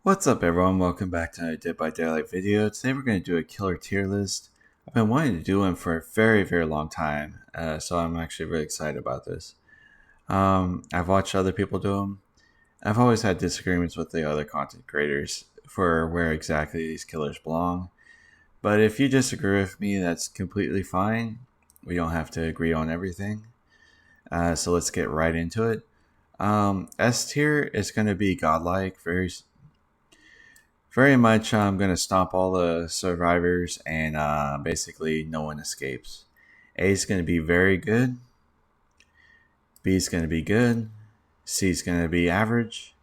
What's up everyone, welcome back to another Dead by Daylight video. Today we're going to do a killer tier list. I've been wanting to do one for a very long time, so I'm actually really excited about this. I've watched other people do them. I've always had disagreements with the other content creators for where exactly these killers belong. But if you disagree with me, that's completely fine. We don't have to agree on everything. So let's get right into it. S tier is going to be godlike, very much. I'm going to stomp all the survivors and basically no one escapes. A is going to be very good. B is going to be good. C is going to be average.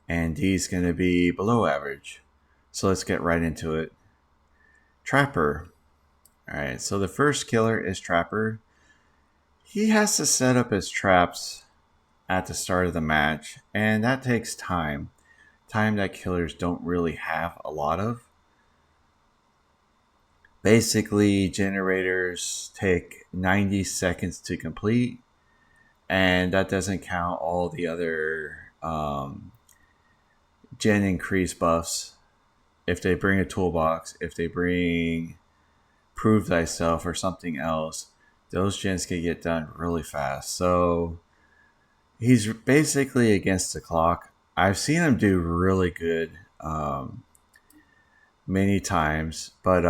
And D is going to be below average. So let's get right into it. Trapper. Alright, so the first killer is Trapper. He has to set up his traps at the start of the match, and that takes time. Time that killers don't really have a lot of. Basically, generators take 90 seconds to complete, and that doesn't count all the other gen increase buffs. If they bring a toolbox, if they bring prove thyself or something else, those gens can get done really fast. So he's basically against the clock. I've seen him do really good many times, but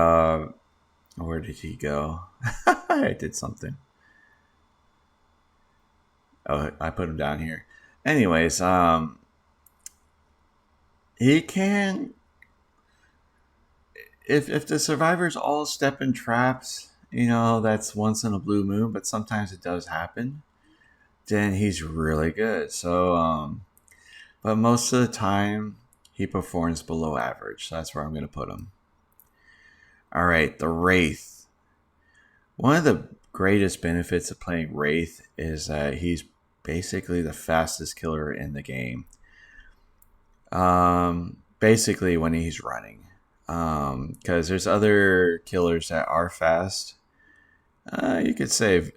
where did he go? I did something. Oh, I put him down here. Anyways, he can, if the survivors all step in traps, that's once in a blue moon, but sometimes it does happen, then he's really good. So but most of the time, he performs below average. So that's where I'm going to put him. All right, the Wraith. One of the greatest benefits of playing Wraith is that he's basically the fastest killer in the game. Basically, when he's running. Because there's other killers that are fast. You could say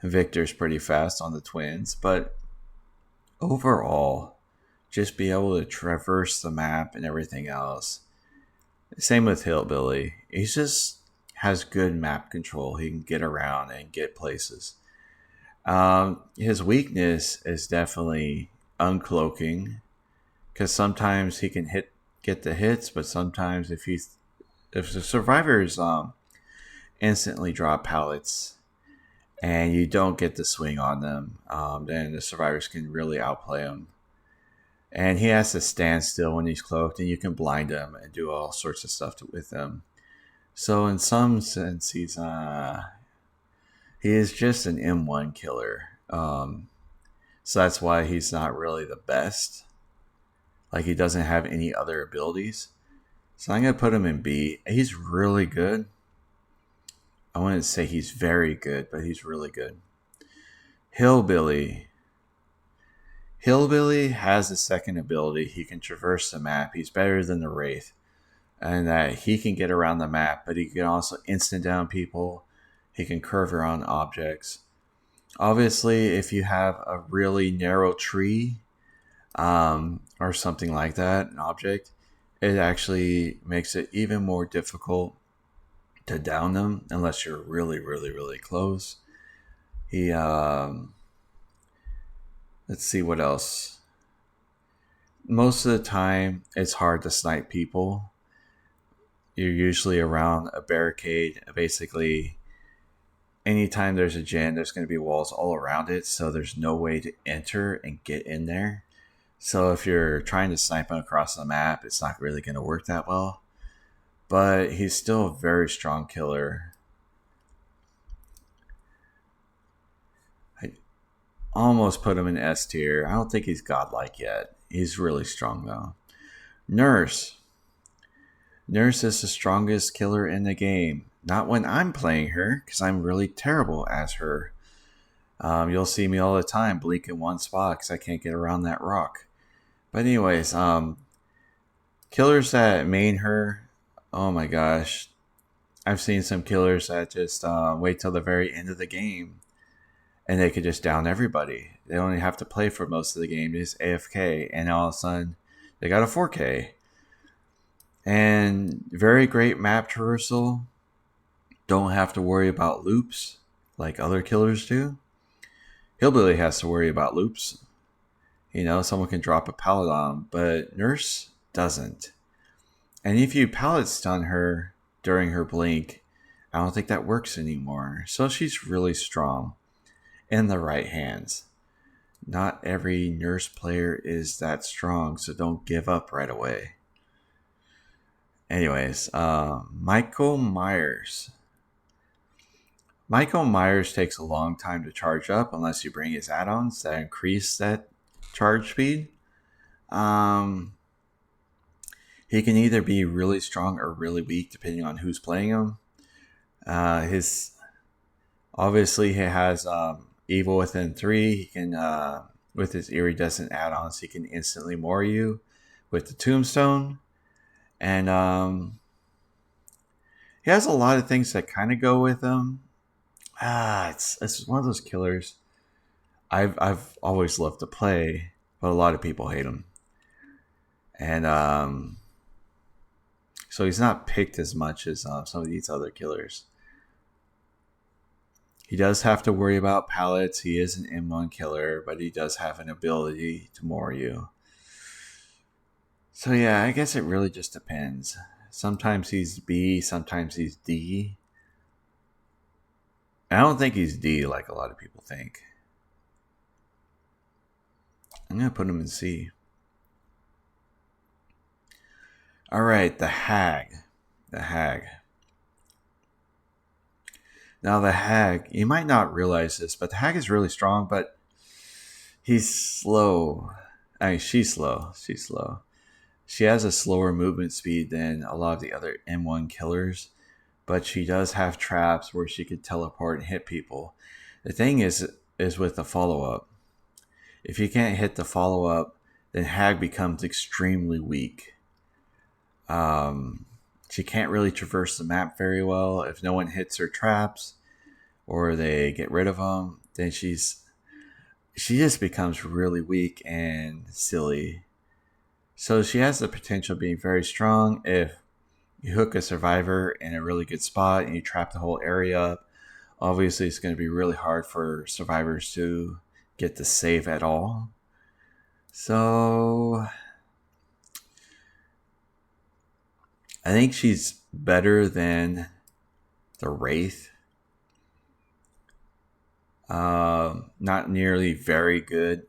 Victor's pretty fast on the twins, but overall, just be able to traverse the map and everything else. Same with Hillbilly. He just has good map control. He can get around and get places. His weakness is definitely uncloaking, because sometimes he can get the hits, but sometimes if the survivors instantly drop pallets and you don't get the swing on them, then the survivors can really outplay him. And he has to stand still when he's cloaked, and you can blind him and do all sorts of stuff with him. So in some sense, he is just an M1 killer. So that's why he's not really the best. Like, he doesn't have any other abilities. So I'm going to put him in B. He's really good. I wouldn't say he's very good, but he's really good. Hillbilly. Hillbilly has a second ability. He can traverse the map. He's better than the Wraith. And that he can get around the map, but he can also instant down people. He can curve around objects. Obviously, if you have a really narrow tree or something like that, an object, it actually makes it even more difficult to down them unless you're really close. He let's see what else. Most of the time it's hard to snipe people. You're usually around a barricade. Basically, anytime there's a gen, there's going to be walls all around it, so there's no way to enter and get in there. So if you're trying to snipe him across the map, it's not really going to work that well. But he's still a very strong killer. I almost put him in S tier. I don't think he's godlike yet. He's really strong though. Nurse. Nurse is the strongest killer in the game. Not when I'm playing her, because I'm really terrible as her. You'll see me all the time blink in one spot because I can't get around that rock. But anyways, killers that main her, oh my gosh. I've seen some killers that just wait till the very end of the game and they could just down everybody. They only have to play for most of the game, just AFK, and all of a sudden They got a 4K. And very great map traversal. Don't have to worry about loops like other killers do. Hillbilly has to worry about loops. Someone can drop a pallet on him, but Nurse doesn't. And if you pallet stun her during her blink, I don't think that works anymore. So she's really strong in the right hands. Not every Nurse player is that strong, so don't give up right away. Anyways, Michael Myers. Michael Myers takes a long time to charge up unless you bring his add-ons that increase that charge speed. He can either be really strong or really weak depending on who's playing him. Obviously he has Evil Within 3. He can with his iridescent add-ons he can instantly more you with the Tombstone. And he has a lot of things that kind of go with him. It's one of those killers I've always loved to play, but a lot of people hate him. And so he's not picked as much as some of these other killers. He does have to worry about pallets. He is an M1 killer, but he does have an ability to more you. So yeah, I guess it really just depends. Sometimes he's B, sometimes he's D. I don't think he's D like a lot of people think. I'm going to put him in C. Alright, the Hag. The Hag. Now the Hag, you might not realize this, but the Hag is really strong, but he's slow. I mean, she's slow. She's slow. She has a slower movement speed than a lot of the other M1 killers, but she does have traps where she could teleport and hit people. The thing is with the follow-up. If you can't hit the follow-up, then Hag becomes extremely weak. She can't really traverse the map very well. If no one hits her traps or they get rid of them, then she just becomes really weak and silly. So she has the potential of being very strong if you hook a survivor in a really good spot and you trap the whole area up. Obviously, it's going to be really hard for survivors to get to save at all. So I think she's better than the Wraith. Not nearly very good.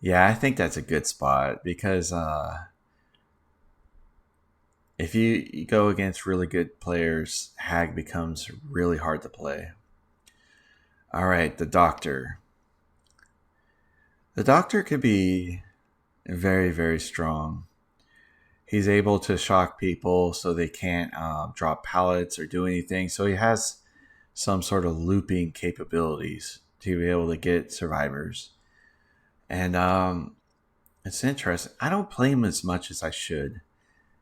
Yeah, I think that's a good spot because if you go against really good players, Hag becomes really hard to play. Alright, the Doctor. The Doctor could be very, very strong. He's able to shock people so they can't drop pallets or do anything. So he has some sort of looping capabilities to be able to get survivors. And it's interesting. I don't play him as much as I should.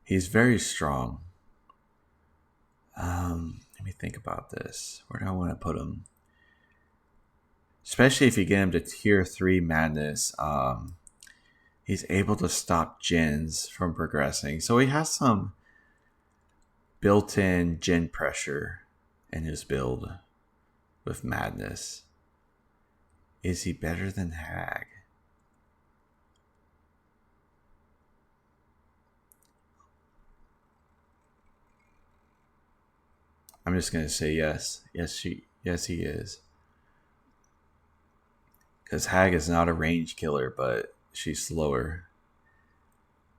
He's very strong. Let me think about this. Where do I want to put him? Especially if you get him to tier 3 madness. He's able to stop gens from progressing. So he has some built-in gen pressure in his build with madness. Is he better than Hag? I'm just going to say yes. Yes, he is. Because Hag is not a range killer, but she's slower.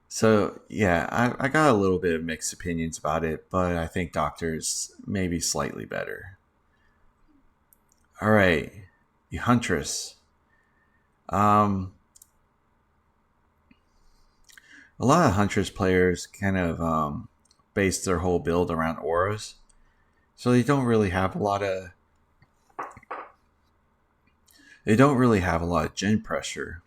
So, yeah, I got a little bit of mixed opinions about it, but I think Doctor's maybe slightly better. Alright, the Huntress. A lot of Huntress players kind of base their whole build around auras. So they don't really have a lot of gen pressure.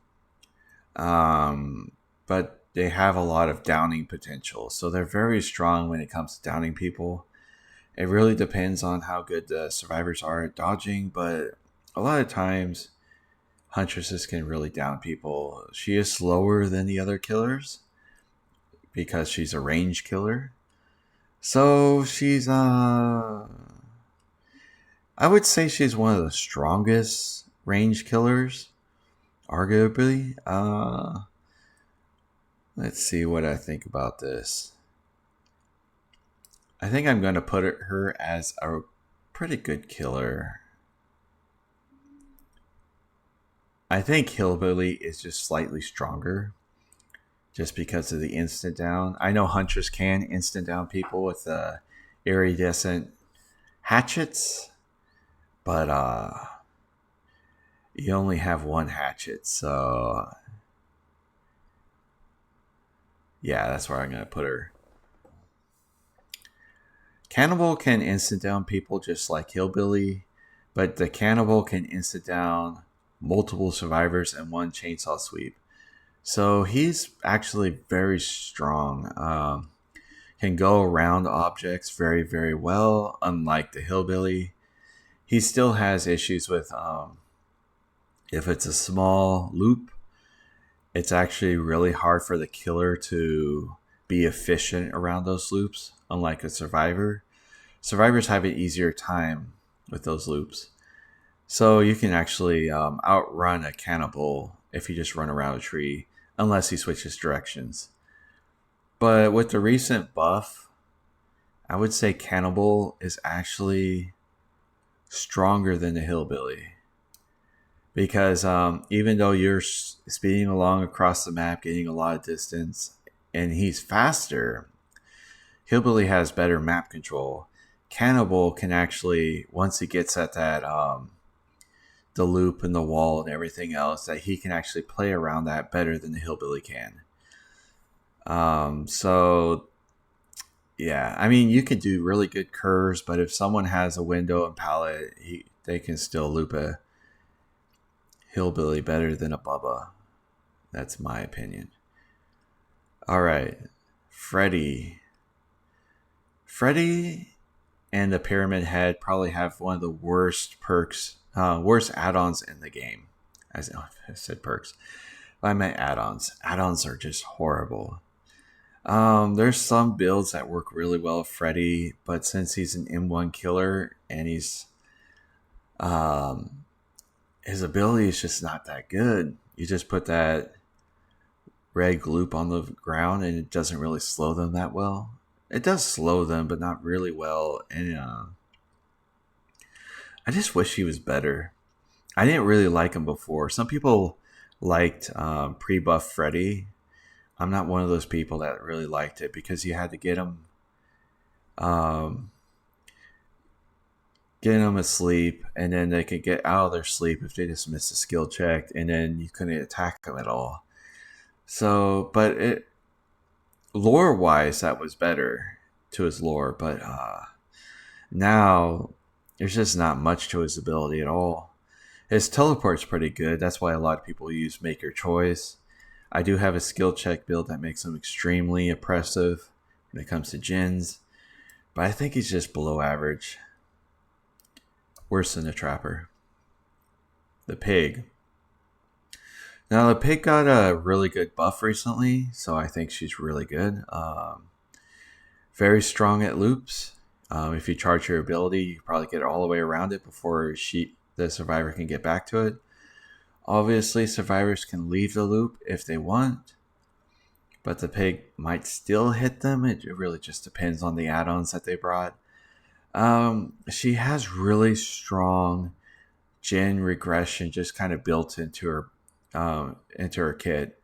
But they have a lot of downing potential. So they're very strong when it comes to downing people. It really depends on how good the survivors are at dodging, but a lot of times Huntresses can really down people. She is slower than the other killers because she's a range killer. So she's I would say she's one of the strongest range killers, arguably. Let's see what I think about this. I think I'm going to put her as a pretty good killer. I think Hillbilly is just slightly stronger just because of the instant down. I know Huntress can instant down people with iridescent hatchets, but you only have one hatchet, so yeah, that's where I'm going to put her. Cannibal can instant down people just like Hillbilly, but the Cannibal can instant down multiple survivors in one chainsaw sweep. So he's actually very strong. Can go around objects very, very well, unlike the Hillbilly. He still has issues with if it's a small loop, it's actually really hard for the killer to be efficient around those loops, unlike a survivor. Survivors have an easier time with those loops. So you can actually outrun a cannibal if you just run around a tree, unless he switches directions. But with the recent buff, I would say Cannibal is actually stronger than the Hillbilly. Because even though you're speeding along across the map, getting a lot of distance, and he's faster, Hillbilly has better map control. Cannibal can actually, once he gets at that the loop and the wall and everything else, that he can actually play around that better than the Hillbilly can. So yeah, I mean, you can do really good curves, but if someone has a window and palette, they can still loop a Hillbilly better than a Bubba. That's my opinion. All right, Freddy and the Pyramid Head probably have one of the worst perks, worst add-ons in the game. I said perks, but I meant add-ons. Add-ons are just horrible. There's some builds that work really well with Freddy, but since he's an M1 killer and his ability is just not that good. You just put that red gloop on the ground and it doesn't really slow them that well. It does slow them, but not really well. And I just wish he was better. I didn't really like him before. Some people liked pre-buff Freddy. I'm not one of those people that really liked it because you had to get him asleep, and then they could get out of their sleep if they just missed a skill check, and then you couldn't attack them at all. So, but lore wise, that was better to his lore, but now there's just not much to his ability at all. His teleport's pretty good. That's why a lot of people use Make Your Choice. I do have a skill check build that makes him extremely oppressive when it comes to gens, but I think he's just below average. Worse than the Trapper. The Pig. Now, the Pig got a really good buff recently, so I think she's really good. Very strong at loops. If you charge your ability, you can probably get all the way around it before the survivor can get back to it. Obviously, survivors can leave the loop if they want, but the Pig might still hit them. It really just depends on the add-ons that they brought. She has really strong gen regression just kind of built into her kit,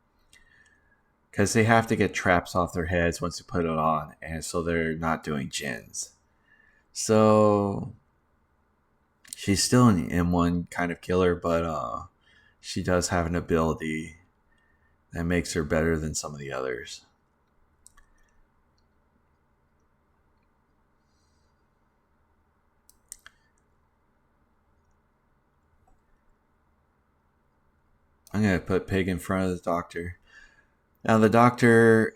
because they have to get traps off their heads once you put it on, and so they're not doing gens. So she's still an M1 kind of killer, but she does have an ability that makes her better than some of the others. I'm going to put Pig in front of the Doctor. Now, the Doctor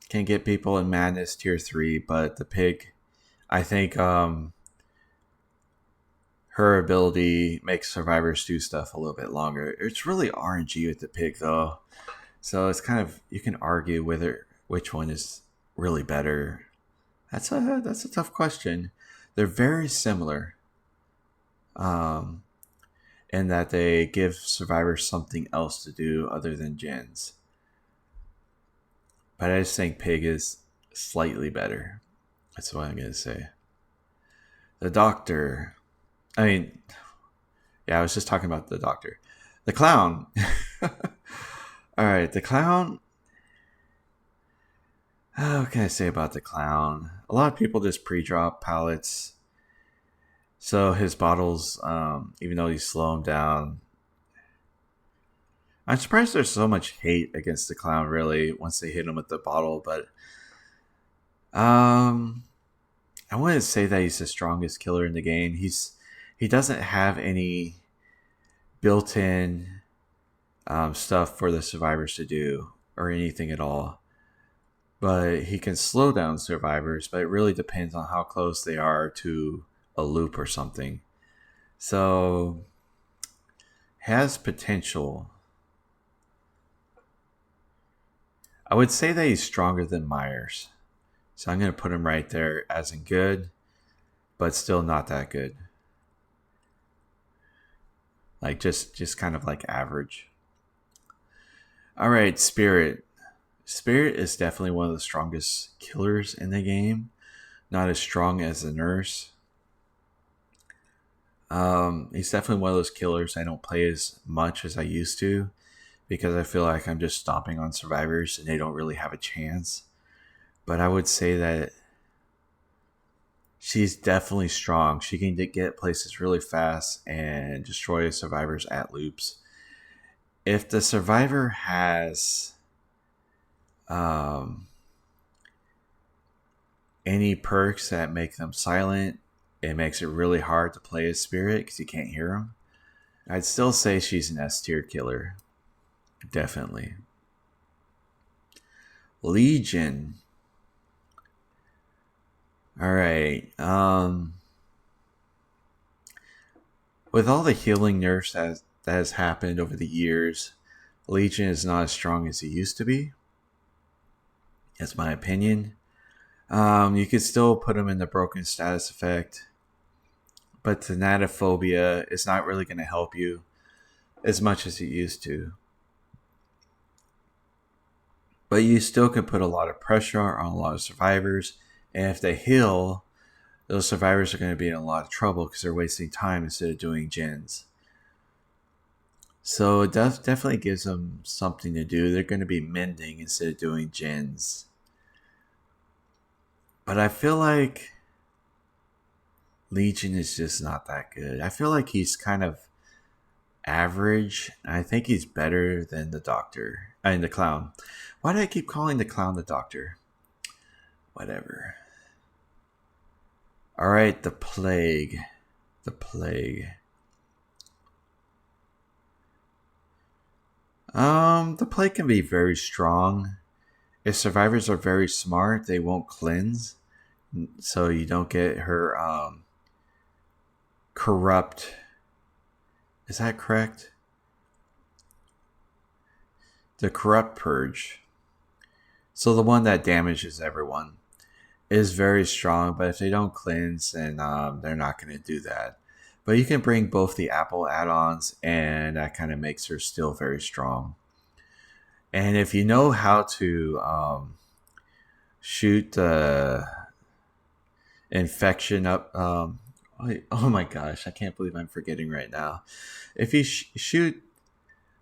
can get people in Madness Tier 3, but the Pig, I think her her ability makes survivors do stuff a little bit longer. It's really RNG with the pig though. So it's kind of, you can argue whether which one is really better. That's a tough question. They're very similar, in that they give survivors something else to do other than gens. But I just think pig is slightly better. That's what I'm gonna say. The doctor. I mean, yeah, I was just talking about the doctor. The clown. All right, the clown. What can I say about the clown? A lot of people just pre-drop pallets, so his bottles, even though you slow him down, I'm surprised there's so much hate against the clown. Really, once they hit him with the bottle, but um, I wouldn't say that he's the strongest killer in the game. He doesn't have any built-in stuff for the survivors to do or anything at all. But he can slow down survivors, but it really depends on how close they are to a loop or something. So has potential. I would say that he's stronger than Myers. So I'm going to put him right there as in good, but still not that good. Like just kind of like average. All right, Spirit. Spirit is definitely one of the strongest killers in the game. Not as strong as the nurse. He's definitely one of those killers I don't play as much as I used to, because I feel like I'm just stomping on survivors and they don't really have a chance. But I would say that she's definitely strong. She can get places really fast and destroy survivors at loops. If the survivor has any perks that make them silent, it makes it really hard to play as Spirit because you can't hear them. I'd still say she's an S tier killer. Definitely. Legion. All right. With all the healing nerfs that has happened over the years, Legion is not as strong as he used to be. That's my opinion. You could still put him in the broken status effect, but thanatophobia is not really going to help you as much as it used to. But you still can put a lot of pressure on a lot of survivors, and if they heal, those survivors are going to be in a lot of trouble because they're wasting time instead of doing gens. So it definitely gives them something to do. They're going to be mending instead of doing gens. But I feel like Legion is just not that good. I feel like he's kind of average. I think he's better than the Doctor. I mean, the Clown. Why do I keep calling the Clown the Doctor? Whatever. All right, the Plague. The Plague. The Plague can be very strong. If survivors are very smart, they won't cleanse, so you don't get her corrupt. Is that correct? The corrupt purge. So the one that damages everyone is very strong, but if they don't cleanse, then they're not going to do that. But you can bring both the Apple add-ons, and that kind of makes her still very strong. And if you know how to shoot the infection up, oh my gosh, I can't believe I'm forgetting right now. If you shoot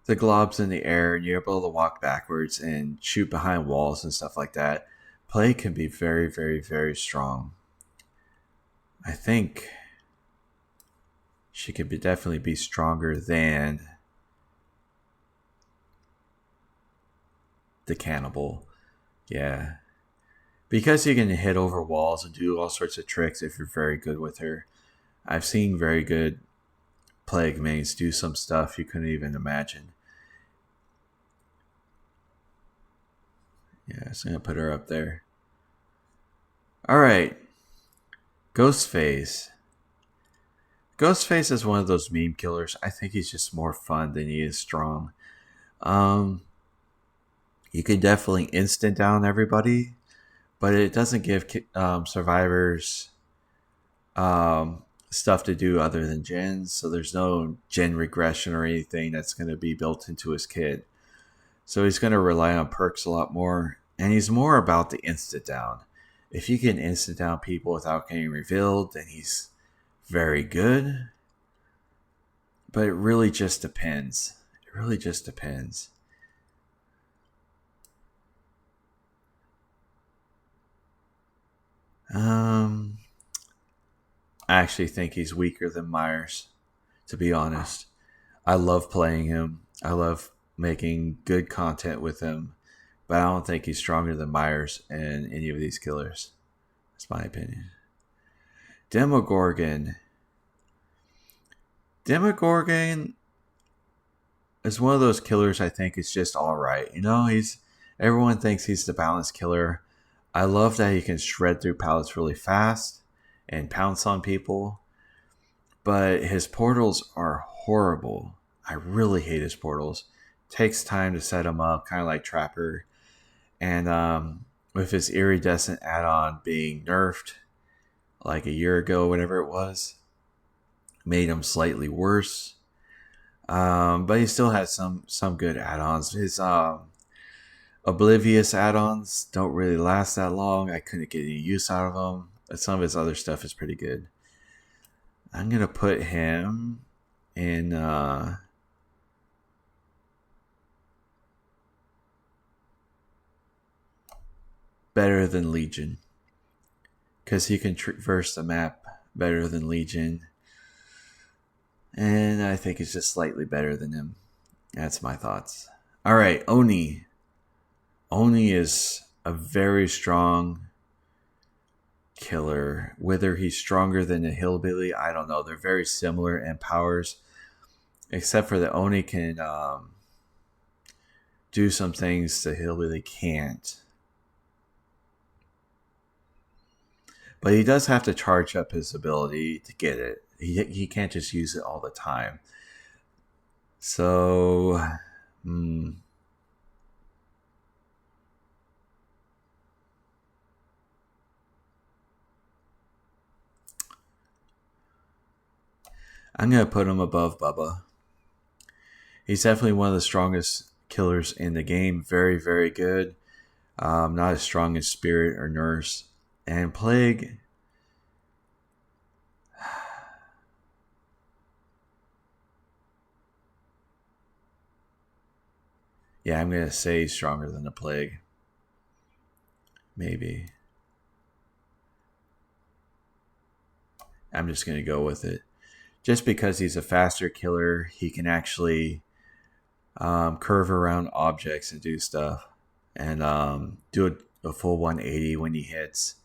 the globs in the air and you're able to walk backwards and shoot behind walls and stuff like that, Plague can be very, very, very strong. I think she could definitely be stronger than the Cannibal. Yeah. Because you can hit over walls and do all sorts of tricks if you're very good with her. I've seen very good Plague mains do some stuff you couldn't even imagine. Yeah, so I'm going to put her up there. All right. Ghostface. Ghostface is one of those meme killers. I think he's just more fun than he is strong. Um, you can definitely instant down everybody, but it doesn't give survivors stuff to do other than gens. So there's no gen regression or anything that's going to be built into his kit. So he's going to rely on perks a lot more, and he's more about the instant down. If you can instant down people without getting revealed, then he's very good. But it really just depends. It really just depends. I actually think he's weaker than Myers, to be honest. I love playing him. I love making good content with him, but I don't think he's stronger than Myers and any of these killers. That's my opinion. Demogorgon. Demogorgon is one of those killers I think is just all right. You know, everyone thinks he's the balanced killer. I love that he can shred through pallets really fast and pounce on people, but his portals are horrible. I really hate his portals. Takes time to set them up, kind of like Trapper. And with his iridescent add-on being nerfed like a year ago, whatever it was, made him slightly worse. But he still has some good add-ons. His Oblivious add-ons don't really last that long. I couldn't get any use out of them. But some of his other stuff is pretty good. I'm gonna put him in better than Legion, because he can traverse the map better than Legion, and I think he's just slightly better than him. That's my thoughts. All right, Oni. Oni is a very strong killer. Whether he's stronger than a Hillbilly, I don't know. They're very similar in powers, except for that Oni can do some things the Hillbilly can't. But he does have to charge up his ability to get it. He can't just use it all the time. So, I'm going to put him above Bubba. He's definitely one of the strongest killers in the game. Very, very good. Not as strong as Spirit or Nurse. And Plague. Yeah, I'm going to say he's stronger than the Plague. Maybe. I'm just going to go with it. Just because he's a faster killer, he can actually curve around objects and do stuff. And do a full 180 when he hits.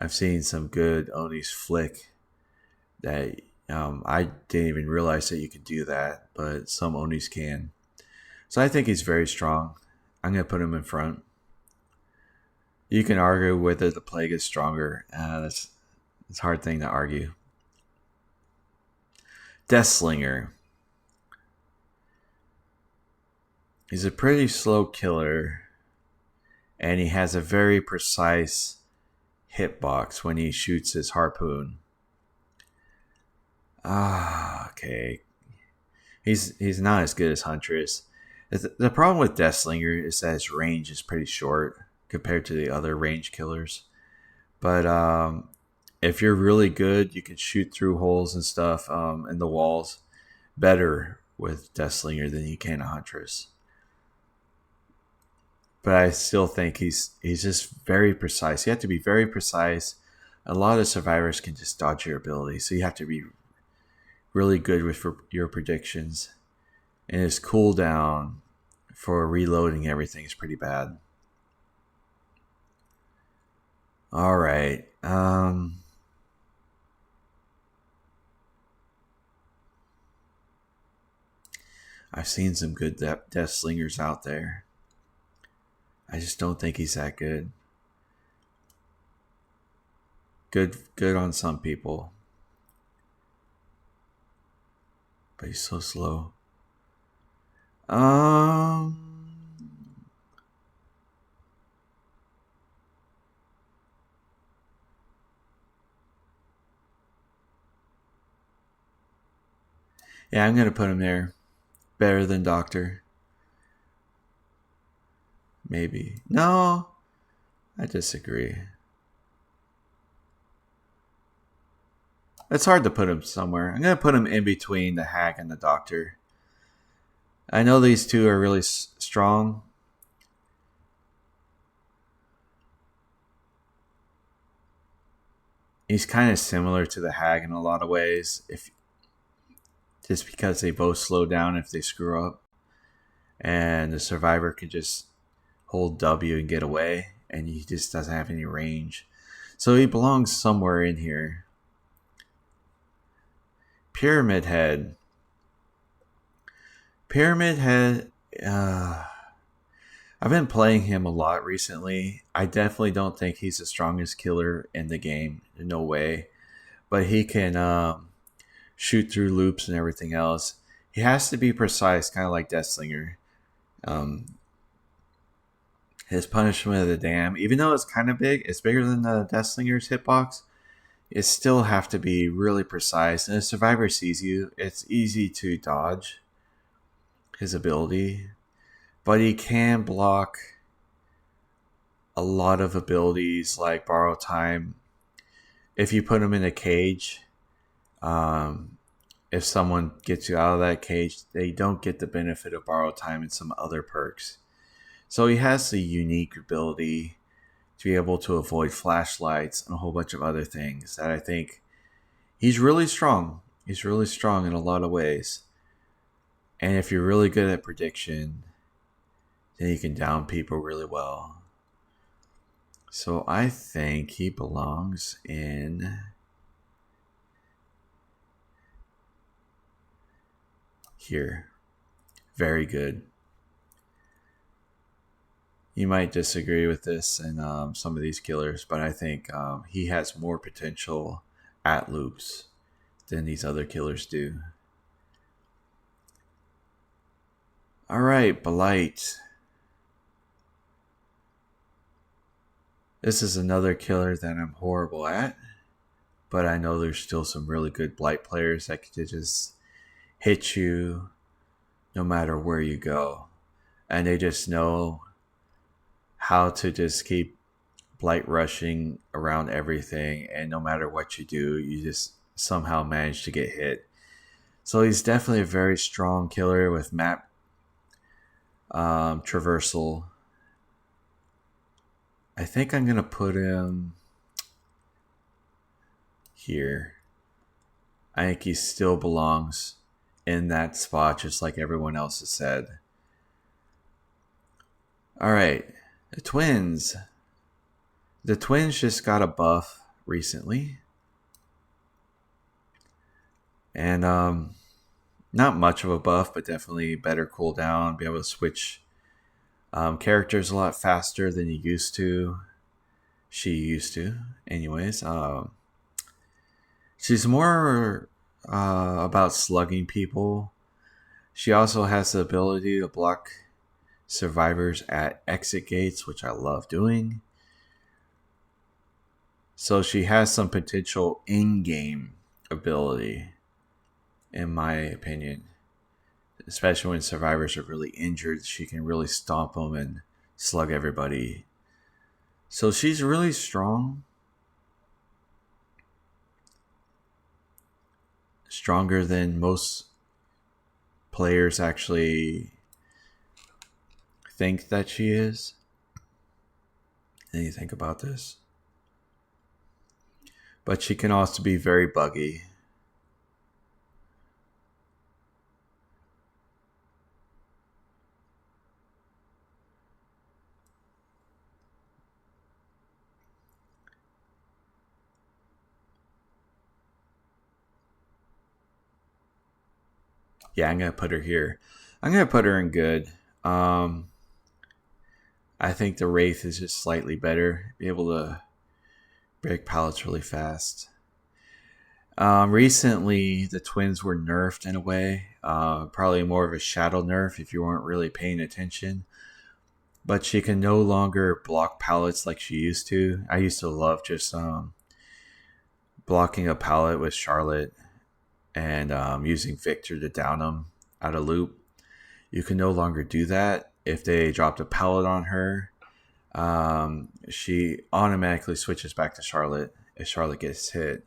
I've seen some good Oni's flick that I didn't even realize that you could do that, but some Onis can. So I think he's very strong. I'm going to put him in front. You can argue whether the Plague is stronger. That's a hard thing to argue. Deathslinger. He's a pretty slow killer, and he has a very precise hitbox when he shoots his harpoon. Okay. He's not as good as Huntress. The problem with Deathslinger is that his range is pretty short compared to the other range killers. But if you're really good, you can shoot through holes and stuff in the walls better with Deathslinger than you can a Huntress. But I still think he's just very precise. You have to be very precise. A lot of survivors can just dodge your ability, so you have to be really good with your predictions. And his cooldown for reloading everything is pretty bad. All right. I've seen some good Deathslingers out there. I just don't think he's that good. Good on some people. but he's so slow. Um. Yeah, I'm gonna put him there. Better than Doctor. Maybe. No, I disagree. It's hard to put him somewhere. I'm gonna put him in between the Hag and the Doctor. I know these two are really strong. He's kind of similar to the Hag in a lot of ways. If just because they both slow down if they screw up, and the survivor can just hold W and get away, and he just doesn't have any range. So he belongs somewhere in here. Pyramid Head. Pyramid Head. I've been playing him a lot recently. I definitely don't think he's the strongest killer in the game. No way. But he can shoot through loops and everything else. He has to be precise, kind of like Deathslinger. His punishment of the dam, even though it's kind of big, it's bigger than the Deathslinger's hitbox. It still have to be really precise. And if a survivor sees you, it's easy to dodge his ability. But he can block a lot of abilities like borrow time. If you put him in a cage, if someone gets you out of that cage, they don't get the benefit of borrow time and some other perks. So he has the unique ability to be able to avoid flashlights and a whole bunch of other things that I think he's really strong. He's really strong in a lot of ways. And if you're really good at prediction, then you can down people really well. So I think he belongs in here. Very good. You might disagree with this and some of these killers, but I think he has more potential at loops than these other killers do. All right, Blight. This is another killer that I'm horrible at, but I know there's still some really good Blight players that could just hit you no matter where you go. And they just know how to just keep Blight rushing around everything, and no matter what you do, you just somehow manage to get hit. So he's definitely a very strong killer with map traversal. I think I'm gonna put him here. I think he still belongs in that spot, just like everyone else has said. All right. The twins. The twins just got a buff recently. And not much of a buff, but definitely better cooldown. Be able to switch characters a lot faster than you used to. She used to. Anyways. She's more about slugging people. She also has the ability to block survivors at exit gates, which I love doing. So she has some potential in-game ability, in my opinion. Especially when survivors are really injured, she can really stomp them and slug everybody. So she's really strong. Stronger than most players actually think that she is. And you think about this. But she can also be very buggy. Yeah, I'm going to put her here. I'm going to put her in good. I think the Wraith is just slightly better. Be able to break pallets really fast. Recently, the twins were nerfed in a way. Probably more of a shadow nerf if you weren't really paying attention. But she can no longer block pallets like she used to. I used to love just blocking a pallet with Charlotte and using Victor to down them out of loop. You can no longer do that. If they dropped a pallet on her, she automatically switches back to Charlotte if Charlotte gets hit.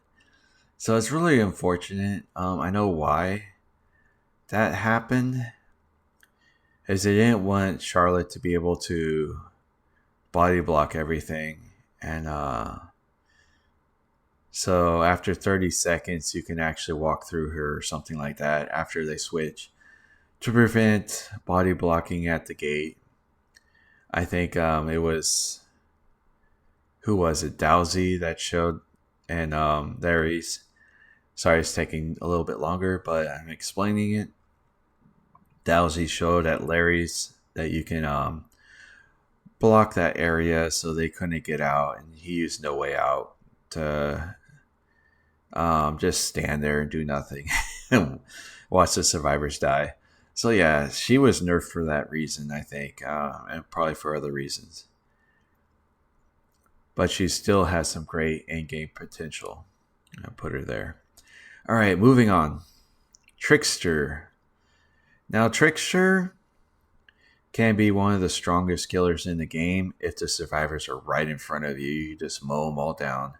So it's really unfortunate. I know why that happened, is they didn't want Charlotte to be able to body block everything, and so after 30 seconds, you can actually walk through her or something like that after they switch to prevent body blocking at the gate. I think it was, who was it? Dowsy that showed, and Larry's. Sorry, it's taking a little bit longer, but I'm explaining it. Dowsy showed at Larry's that you can block that area so they couldn't get out, and he used No Way Out to just stand there and do nothing and watch the survivors die. So yeah, she was nerfed for that reason, I think, and probably for other reasons. But she still has some great in-game potential. I'll put her there. All right, moving on. Trickster. Now, Trickster can be one of the strongest killers in the game if the survivors are right in front of you. You just mow them all down.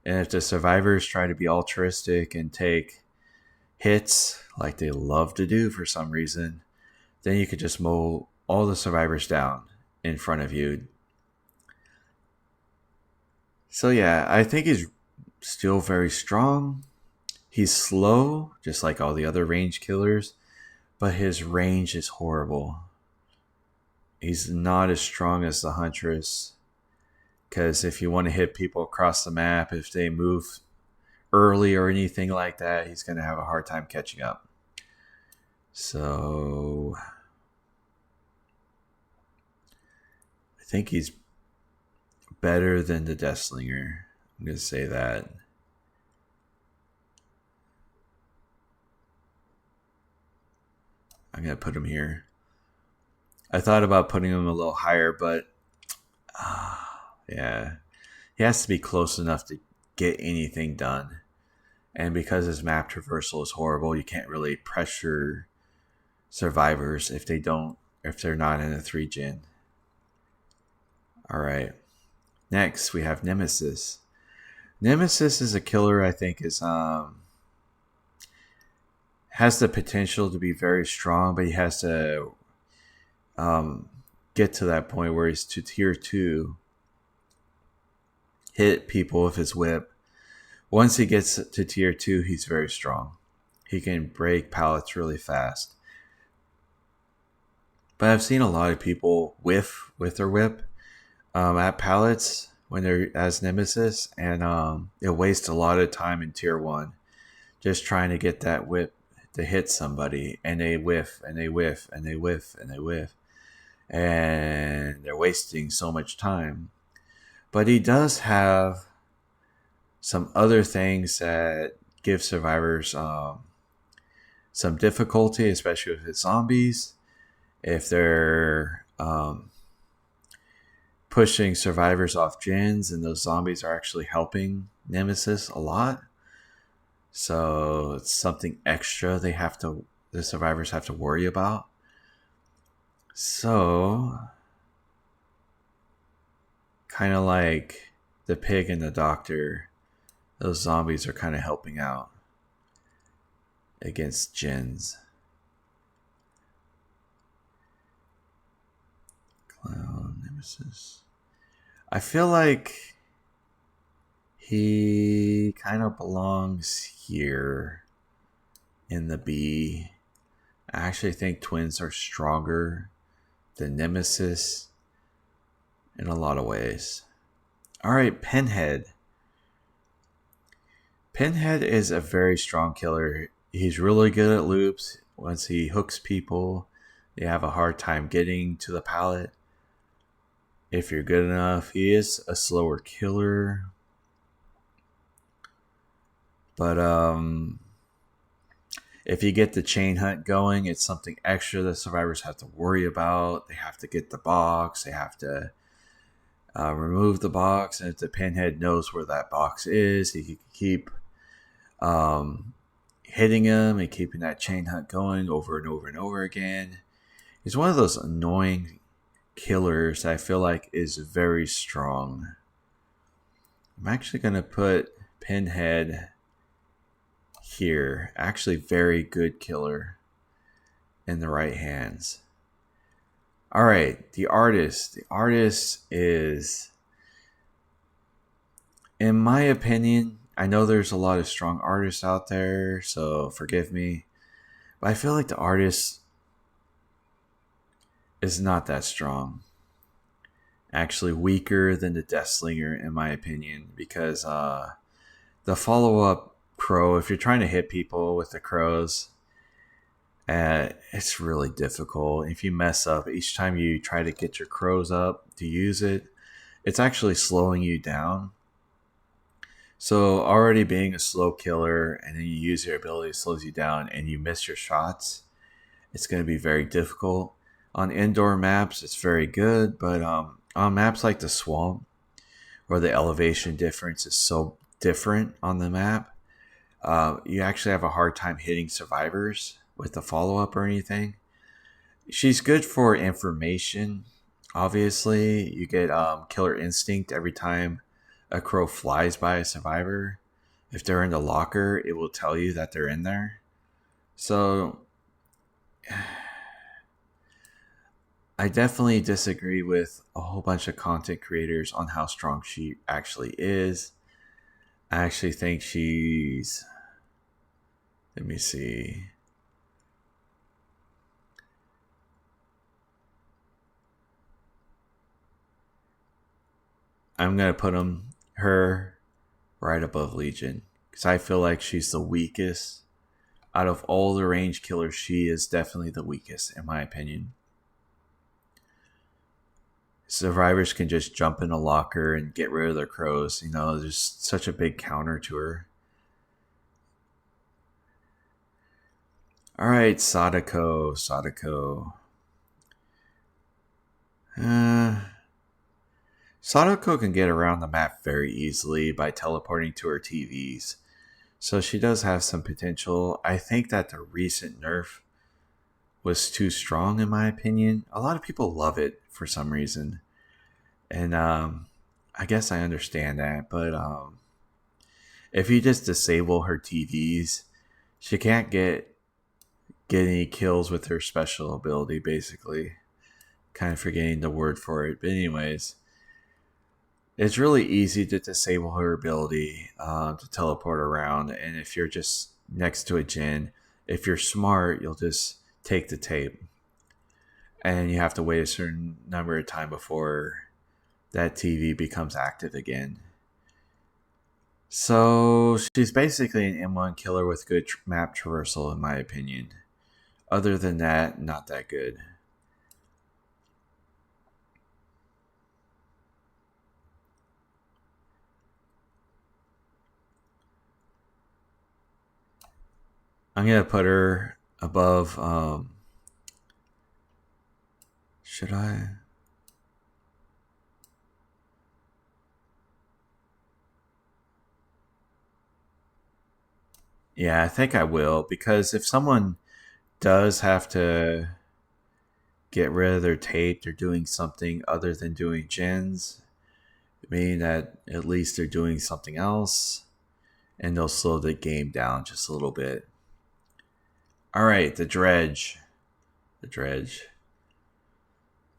And if the survivors try to be altruistic and take hits like they love to do for some reason, then you could just mow all the survivors down in front of you. So yeah, I think he's still very strong. He's slow, just like all the other range killers, but his range is horrible. He's not as strong as the Huntress, because if you want to hit people across the map, if they move early or anything like that, he's going to have a hard time catching up. So I think he's better than the Deathslinger. I'm going to say that. I'm going to put him here. I thought about putting him a little higher, but yeah, he has to be close enough to get anything done. And because his map traversal is horrible, you can't really pressure survivors if they're not in a 3-gen. All right. Next, we have Nemesis. Nemesis is a killer I think is has the potential to be very strong, but he has to get to that point where he's to tier 2, hit people with his whip. Once he gets to tier 2, he's very strong. He can break pallets really fast. But I've seen a lot of people whiff with their whip at pallets when they're as Nemesis, and it wastes a lot of time in tier 1 just trying to get that whip to hit somebody, and they whiff and they whiff and they whiff and they whiff, and they're wasting so much time. But he does have some other things that give survivors some difficulty, especially with his zombies. If they're pushing survivors off gens, and those zombies are actually helping Nemesis a lot. So it's something extra the survivors have to worry about. So kind of like the pig and the doctor, those zombies are kind of helping out against gens. Clown, Nemesis. I feel like he kind of belongs here in the B. I actually think twins are stronger than Nemesis in a lot of ways. All right, Pinhead. Pinhead is a very strong killer. He's really good at loops. Once he hooks people, they have a hard time getting to the pallet. If you're good enough, he is a slower killer. But if you get the chain hunt going, it's something extra that survivors have to worry about. They have to get the box. They have to remove the box. And if the Pinhead knows where that box is, he can keep hitting him and keeping that chain hunt going over and over and over again. He's one of those annoying killers that I feel like is very strong. I'm actually going to put Pinhead here. Actually, very good killer in the right hands. All right, the artist. The artist is, in my opinion, I know there's a lot of strong artists out there, so forgive me, but I feel like the artist is not that strong. Actually, weaker than the Deathslinger, in my opinion, because the follow-up crow, if you're trying to hit people with the crows, it's really difficult. If you mess up each time you try to get your crows up to use it, it's actually slowing you down. So already being a slow killer, and then you use your ability, it slows you down, and you miss your shots, it's going to be very difficult. On indoor maps, it's very good, but on maps like the swamp, where the elevation difference is so different on the map, you actually have a hard time hitting survivors with the follow-up or anything. She's good for information. Obviously, you get killer instinct every time a crow flies by a survivor. If they're in the locker, it will tell you that they're in there. So I definitely disagree with a whole bunch of content creators on how strong she actually is. I actually think she's... Let me see. I'm going to put her right above Legion, because I feel like she's the weakest. Out of all the range killers, she is definitely the weakest, in my opinion. Survivors can just jump in a locker and get rid of their crows. You know, there's such a big counter to her. All right, Sadako. Sadako can get around the map very easily by teleporting to her TVs. So she does have some potential. I think that the recent nerf was too strong, in my opinion. A lot of people love it for some reason. And I guess I understand that. But if you just disable her TVs, she can't get any kills with her special ability, basically. Kind of forgetting the word for it. But anyways, it's really easy to disable her ability to teleport around. And if you're just next to a gen, if you're smart, you'll just take the tape. And you have to wait a certain number of time before that TV becomes active again. So she's basically an M1 killer with good map traversal, in my opinion. Other than that, not that good. I'm going to put her above... should I? Yeah, I think I will, because if someone does have to get rid of their tape, they're doing something other than doing gens, meaning that at least they're doing something else, and they'll slow the game down just a little bit. All right, the Dredge.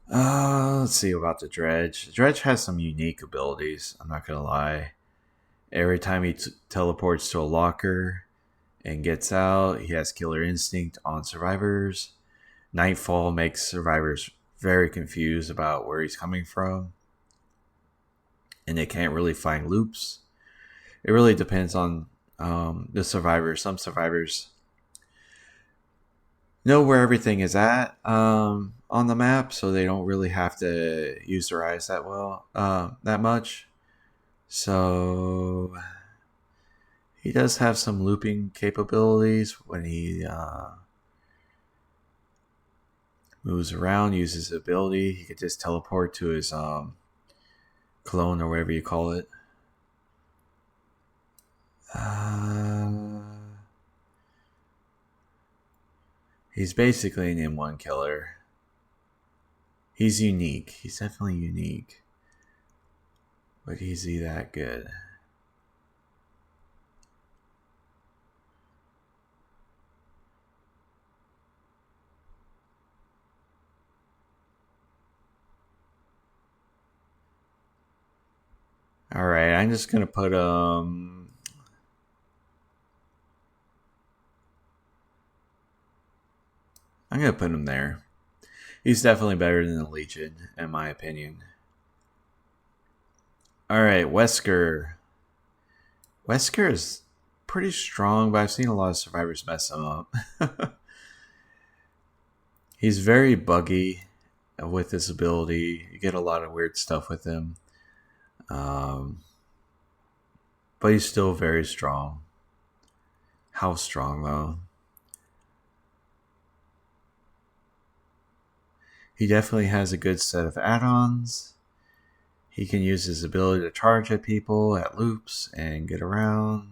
Let's see about the Dredge. The Dredge has some unique abilities, I'm not going to lie. Every time he teleports to a locker and gets out, he has killer instinct on survivors. Nightfall makes survivors very confused about where he's coming from, and they can't really find loops. It really depends on the survivor. Some survivors know where everything is at on the map, so they don't really have to use their eyes that much. So He does have some looping capabilities when he moves around, uses his ability. He could just teleport to his clone or whatever you call it. He's basically an M1 killer. He's unique. He's definitely unique. But is he that good? Alright, I'm just going to put I'm going to put him there. He's definitely better than the Legion, in my opinion. Alright, Wesker. Wesker is pretty strong, but I've seen a lot of survivors mess him up. He's very buggy with his ability. You get a lot of weird stuff with him. But he's still very strong. How strong, though? He definitely has a good set of add-ons. He can use his ability to charge at people at loops and get around.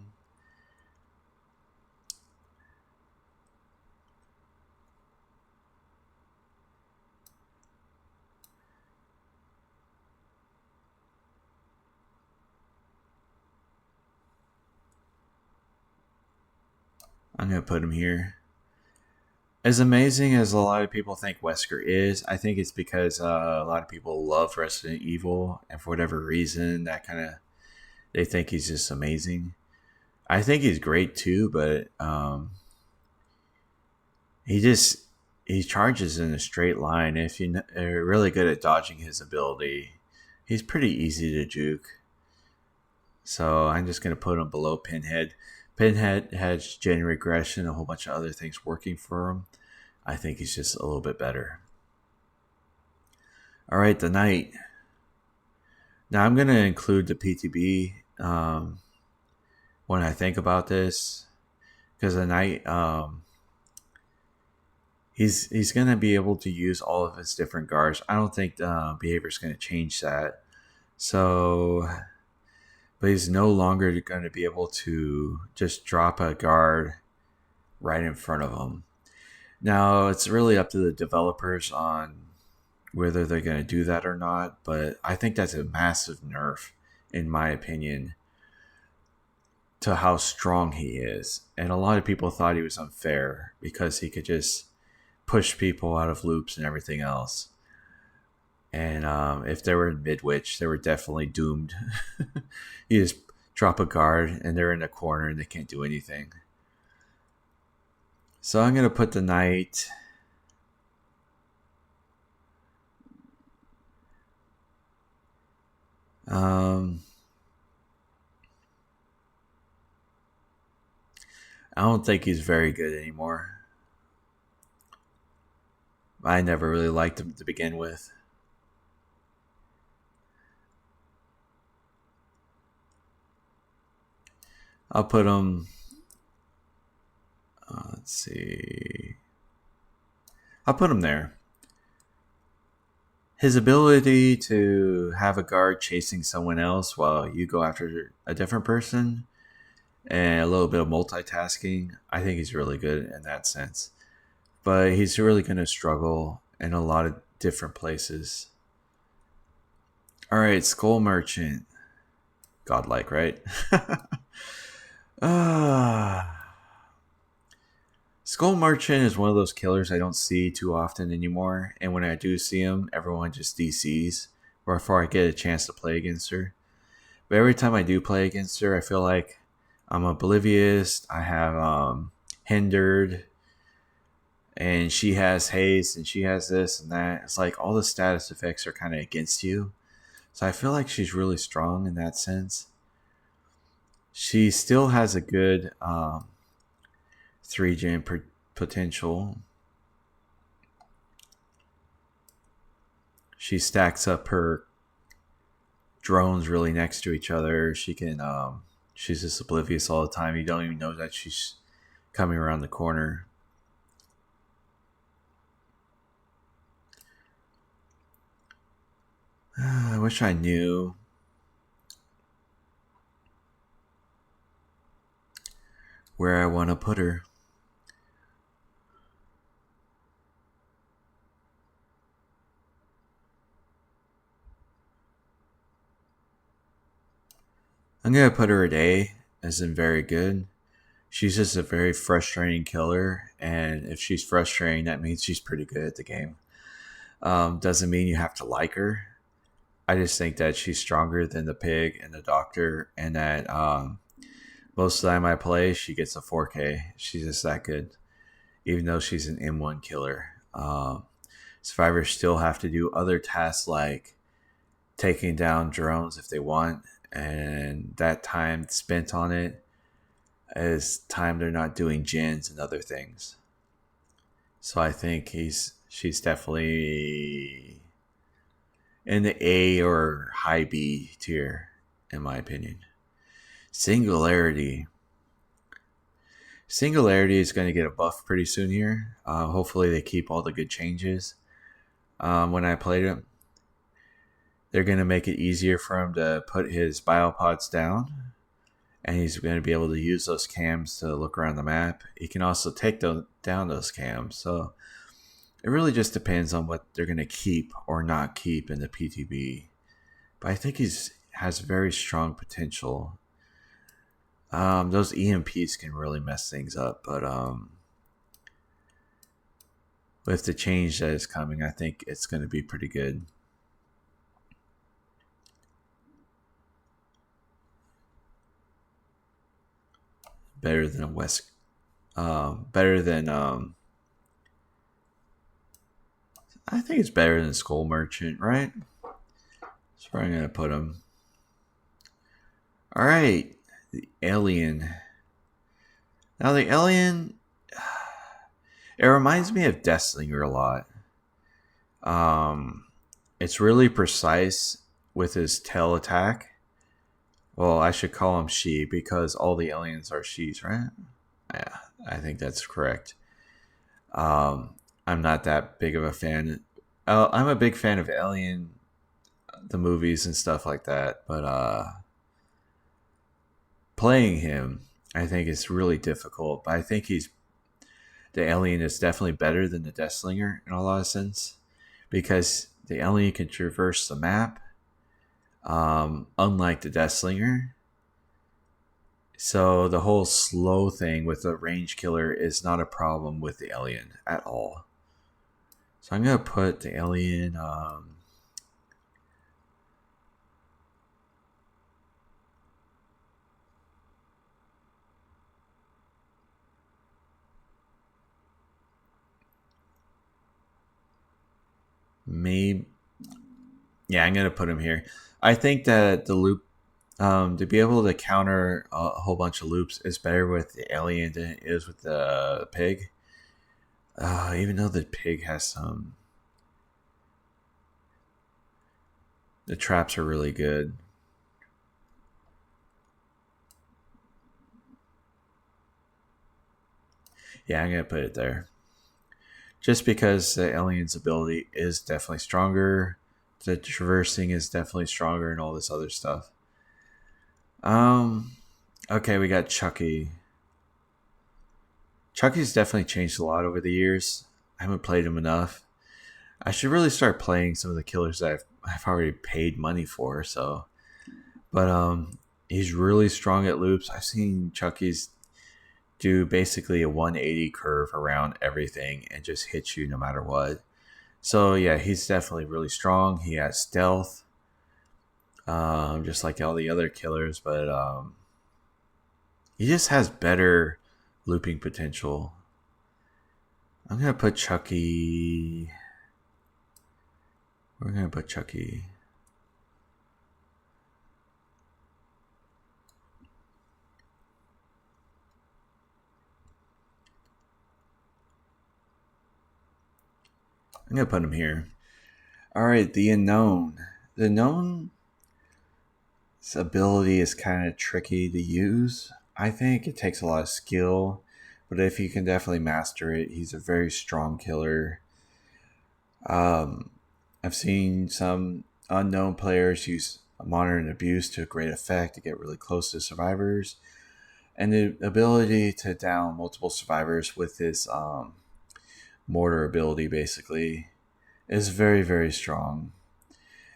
I'm going to put him here. As amazing as a lot of people think Wesker is, I think it's because a lot of people love Resident Evil, and for whatever reason, they think he's just amazing. I think he's great too, but he charges in a straight line. If you're really good at dodging his ability, he's pretty easy to juke. So I'm just going to put him below Pinhead. Pinhead has gene regression, a whole bunch of other things working for him. I think he's just a little bit better. All right, the Knight. Now I'm going to include the PTB when I think about this, because the Knight, he's going to be able to use all of his different guards. I don't think behavior is going to change that. So, but he's no longer going to be able to just drop a guard right in front of him. Now, it's really up to the developers on whether they're going to do that or not, but I think that's a massive nerf, in my opinion, to how strong he is. And a lot of people thought he was unfair because he could just push people out of loops and everything else. And if they were in mid-witch, they were definitely doomed. You just drop a guard and they're in a corner and they can't do anything. So I'm going to put the Knight. I don't think he's very good anymore. I never really liked him to begin with. I'll put him... let's see. I'll put him there. His ability to have a guard chasing someone else while you go after a different person and a little bit of multitasking, I think he's really good in that sense. But he's really going to struggle in a lot of different places. All right, Skull Merchant. Godlike, right? Skull Merchant is one of those killers I don't see too often anymore, and when I do see him, everyone just DCs before I get a chance to play against her. But every time I do play against her, I feel like I'm oblivious, I have hindered, and she has haste, and she has this and that. It's like all the status effects are kind of against you. So I feel like she's really strong in that sense. She still has a good 3-gen potential. She stacks up her drones really next to each other. She can She's just oblivious all the time. You don't even know that she's coming around the corner. I wish I knew where I want to put her. I'm going to put her at A, as in very good. She's just a very frustrating killer, and if she's frustrating, that means she's pretty good at the game. Doesn't mean you have to like her. I just think that she's stronger than the pig and the doctor, and that most of the time I play, she gets a 4K. She's just that good, even though she's an M1 killer. Survivors still have to do other tasks like taking down drones if they want, and that time spent on it is time they're not doing gens and other things. So I think she's definitely in the A or high B tier, in my opinion. Singularity. Singularity is going to get a buff pretty soon here. Hopefully they keep all the good changes. When I played it, they're going to make it easier for him to put his biopods down. And he's going to be able to use those cams to look around the map. He can also take down those cams. So it really just depends on what they're going to keep or not keep in the PTB. But I think he has very strong potential. Those EMPs can really mess things up. But with the change that is coming, I think it's going to be pretty good. Better than a Wesker. Better than I think it's better than Skull Merchant, right? That's where I'm gonna put him. All right, the Alien. Now the Alien, it reminds me of Deathslinger a lot. It's really precise with his tail attack. Well, I should call him she because all the aliens are she's, right? Yeah, I think that's correct. I'm not that big of a fan. I'm a big fan of Alien, the movies and stuff like that, but playing him, I think is really difficult. But I think the Alien is definitely better than the Deathslinger in a lot of sense because the Alien can traverse the map, unlike the Deathslinger. So the whole slow thing with the range killer is not a problem with the Alien at all. So I'm going to put the Alien... maybe... Yeah, I'm going to put him here. I think that the loop... to be able to counter a whole bunch of loops is better with the Alien than it is with the pig. Even though the pig has some... The traps are really good. Yeah, I'm going to put it there. Just because the Alien's ability is definitely stronger. The traversing is definitely stronger and all this other stuff. Okay, we got Chucky. Chucky's definitely changed a lot over the years. I haven't played him enough. I should really start playing some of the killers that I've already paid money for. So, but he's really strong at loops. I've seen Chucky's do basically a 180 curve around everything and just hit you no matter what. So yeah, he's definitely really strong. He has stealth, just like all the other killers, but he just has better looping potential. I'm gonna put Chucky. We're gonna put Chucky. I'm gonna put him here. All right, the Unknown. The Unknown His ability is kind of tricky to use. I think it takes a lot of skill, but if you can definitely master it, he's a very strong killer. I've seen some unknown players use modern abuse to great effect to get really close to survivors. And the ability to down multiple survivors with his mortar ability basically is very, very strong.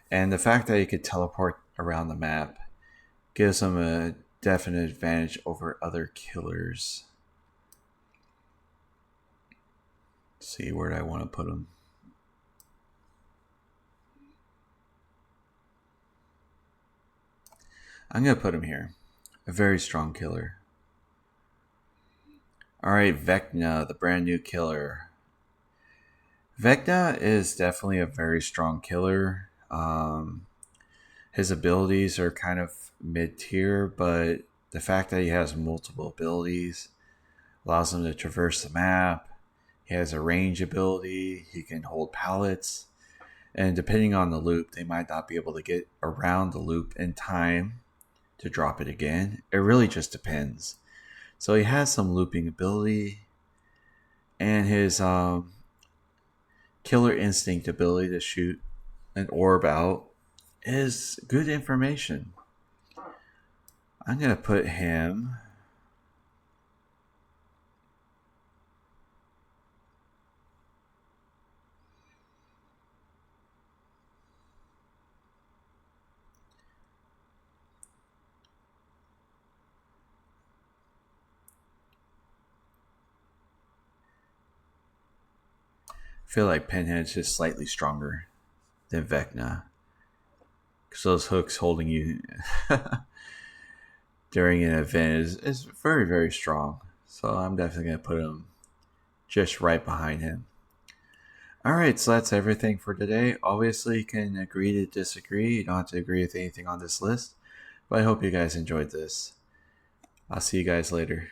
And the fact that he could teleport around the map gives him a definite advantage over other killers. Let's see, where do I want to put him? I'm going to put him here. A very strong killer. Alright, Vecna, the brand new killer. Vecna is definitely a very strong killer. His abilities are kind of mid-tier, but the fact that he has multiple abilities allows him to traverse the map. He has a range ability. He can hold pallets. And depending on the loop, they might not be able to get around the loop in time to drop it again. It really just depends. So he has some looping ability. And his killer instinct ability to shoot an orb out is good information. I'm going to put him... I feel like Pinhead's just slightly stronger than Vecna. Because those hooks holding you during an event is very, very strong. So I'm definitely going to put him just right behind him. Alright, so that's everything for today. Obviously, you can agree to disagree. You don't have to agree with anything on this list. But I hope you guys enjoyed this. I'll see you guys later.